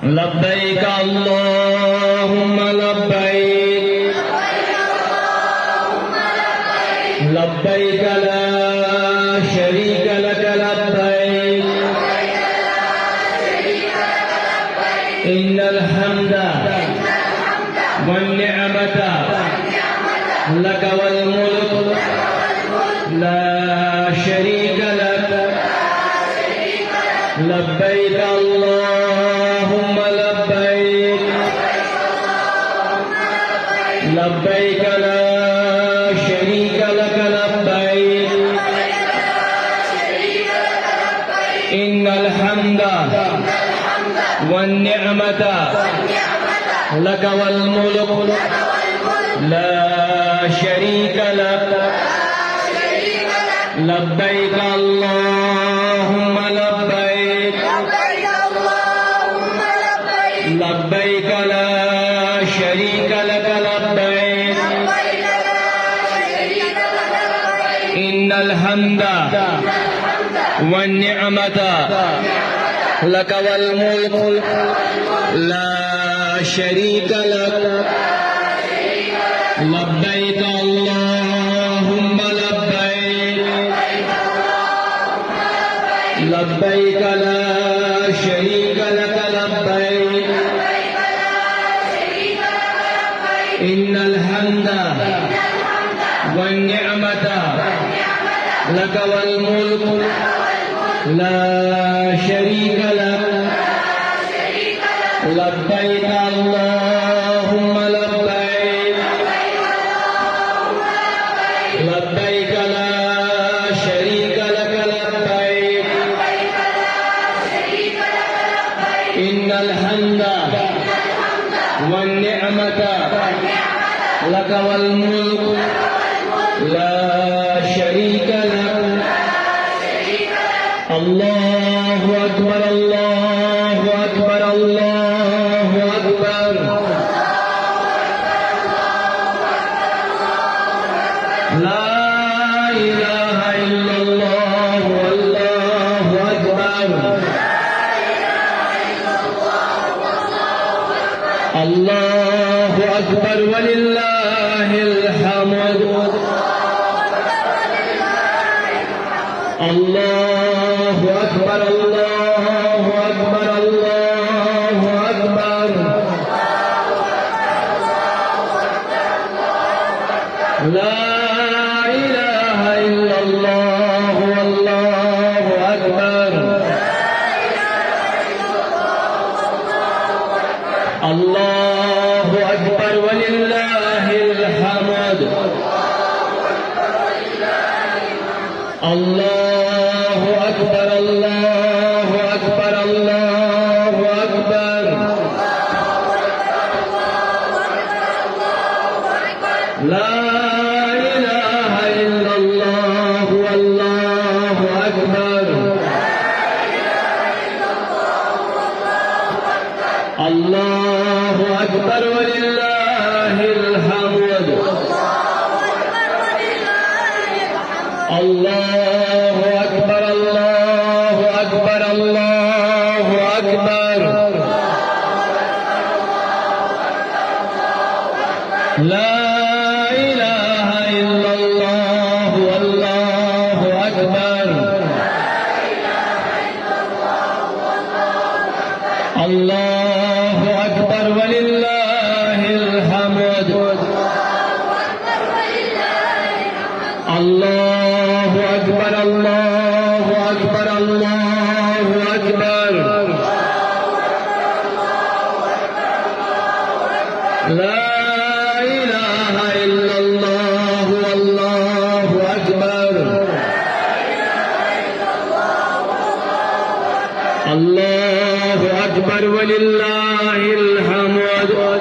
لبيك اللهم لبيك لبيك لا شريك لك لبيك إن الحمد والنعمة لك والملك لا شريك لك لبيك اللهم لبيك لبيك لا شريك لك لبيك إن الحمد والنعمة لك والملك لا شريك لك لبيك اللهم لبيك لبيك لا شريك لك لبيك إن الحمد والنعمة لك والملك لا شريك لك لبيك اللهم لبيك لبيك لا شريك لك لبيك إن الحمد والنعمة لك والملك لا شريك لك لبيك اللهم لبيك لبيك لا شريك لك لبيك إن الحمد والنعمة لك والملك لا شريك لك الله أكبر الله أكبر الله أكبر لا إله إلا الله والله أكبر الله أكبر ولله الحمد الله أكبر الله أكبر الله أكبر لا إله إلا الله والله أكبر الله أكبر ولله الحمد الله أكبر الله أكبر الله أكبر لا إله إلا الله والله أكبر الله أكبر ولله الحمد الله أكبر الله أكبر الله أكبر لا إله إلا الله والله أكبر الله أكبر ولله الحمد الله أكبر الله أكبر الله أكبر لا إله إلا الله والله أكبر الله أكبر ولله الحمد